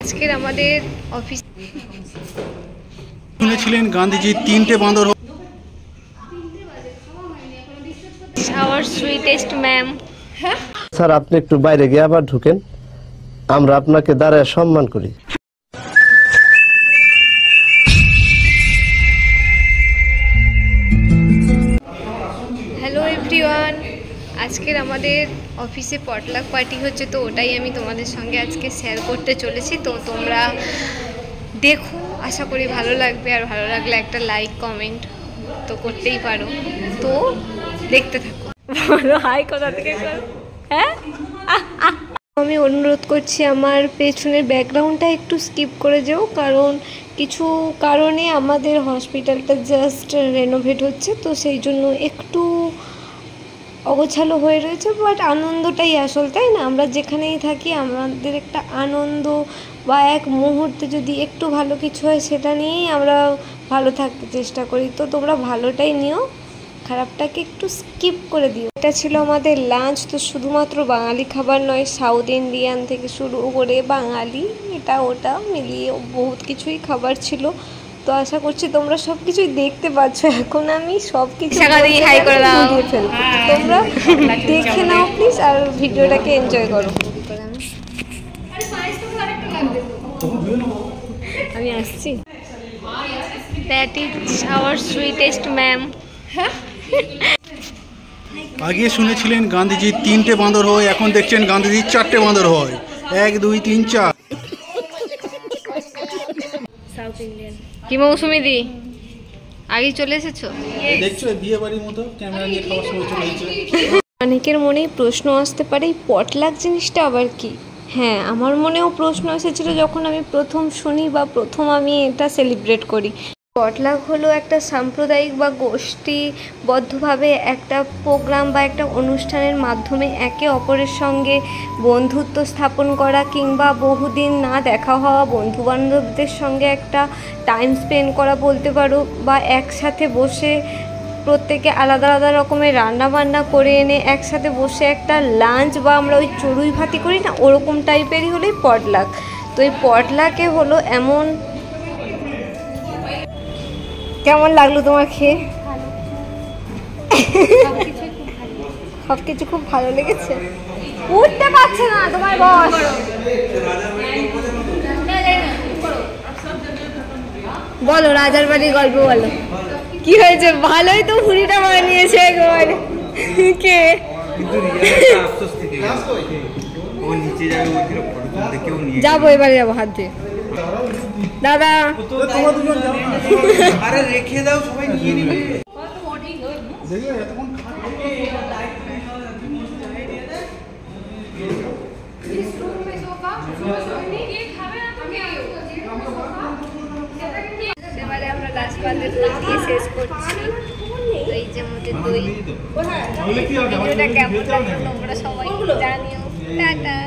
আজকের আমাদের অফিস শুনেছিলেন গান্ধীজি 3টে বাঁদর। Our sweetest ma'am. স্যার আপনি একটু বাইরে গিয়ে আবার ঢুকেন, আমরা আপনাকে দাঁড়ায় সম্মান করি। হ্যালো এভরিওয়ান, আজকের আমাদের অফিসে পটলাক পার্টি হচ্ছে, তো ওটাই আমি তোমাদের সঙ্গে আজকে শেয়ার করতে চলেছি। তো তোমরা দেখো, আশা করি ভালো লাগবে, আর ভালো লাগলে একটা লাইক কমেন্ট তো করতেই পারো। তো দেখতে থাকো। বলো হাই কোথা থেকে করো। হ্যাঁ, আমি অনুরোধ করছি আমার পেছনের ব্যাকগ্রাউন্ডটা একটু স্কিপ করে যাও, কারণ কিছু কারণে আমাদের হসপিটালটা জাস্ট রেনোভেট হচ্ছে, তো সেই জন্য একটু অগোছালো হয়ে রয়েছে। বাট আনন্দটাই আসল, তাই না? আমরা যেখানেই থাকি আমাদের একটা আনন্দ বা এক মুহূর্তে যদি একটু ভালো কিছু হয় সেটা নিয়েই আমরা ভালো থাকতে চেষ্টা করি। তো তোমরা ভালোটাই নিও, খারাপটাকে একটু স্কিপ করে দিও। এটা ছিল আমাদের লাঞ্চ। তো শুধুমাত্র বাঙালি খাবার নয়, সাউথ ইন্ডিয়ান থেকে শুরু করে বাঙালি এটা ওটা মিলিয়ে বহুত কিছুই খাবার ছিল। তো আশা করছি তোমরা সব কিছুই দেখতে পাচ্ছ। এখন আমি সব কিছু হাই করে দাও, তোমরা দেখে নাও প্লিজ, আর ভিডিওটাকে এনজয় করো। আমি আসছি। That is our sweetest ma'am. আগে শুনেছিলেন গান্ধীজি 3টে বাঁদর হয়, এখন দেখছেন গান্ধীজি 4টে বাঁদর হয়। 1 2 3 4। South Indian. কি মৌসুমি দি, আগে চলে এসেছো? দেখছো বিয়ে বাড়ির মতো ক্যামেরা নিয়ে খাওয়ার সময় চলে এসেছে। অনেকের মনেই প্রশ্ন আসতে পারে এই পটলাক জিনিসটা আবার কি। হ্যাঁ, আমার মনেও প্রশ্ন এসেছিল যখন আমি প্রথম শুনি বা প্রথম আমি এটা সেলিব্রেট করি। পটলাক হলো একটা সাম্প্রদায়িক বা গোষ্ঠীবদ্ধভাবে একটা প্রোগ্রাম বা একটা অনুষ্ঠানের মাধ্যমে একে অপরের সঙ্গে বন্ধুত্ব স্থাপন করা, কিংবা বহুদিন না দেখা হওয়া বন্ধুবান্ধবদের সঙ্গে একটা টাইম স্পেন্ড করা বলতে পারো, বা একসাথে বসে প্রত্যেকে আলাদা আলাদা রকমের রান্না বান্না করে এনে একসাথে বসে একটা লাঞ্চ, বা আমরা ওই চড়ুই ভাতি করি না, ওরকম টাইপেরই হলোই পটলাক। তো এই পটলাকে হলো এমন। কেমন লাগলো তোমার খেয়ে? সব কিছু খুব ভালো লেগেছে। উঠতে পারছে না তোমার বস। বলো রাজার বাড়ির গল্প বলো, কি হয়েছে? ভালোই তো ভুড়িটা বানিয়েছে একবার। কে যাবো, এবারে যাবো হাত দিয়ে। দাদা আরে রেখে দাও, সবাই নিয়ে নিবে। এবারে আমরা লাস্ট পাতে দই দিয়ে শেষ করছি। এই যে মোটে দই। ভিডিওটা কেমন লাগলো তোমরা সবাই জানিও। টাটা।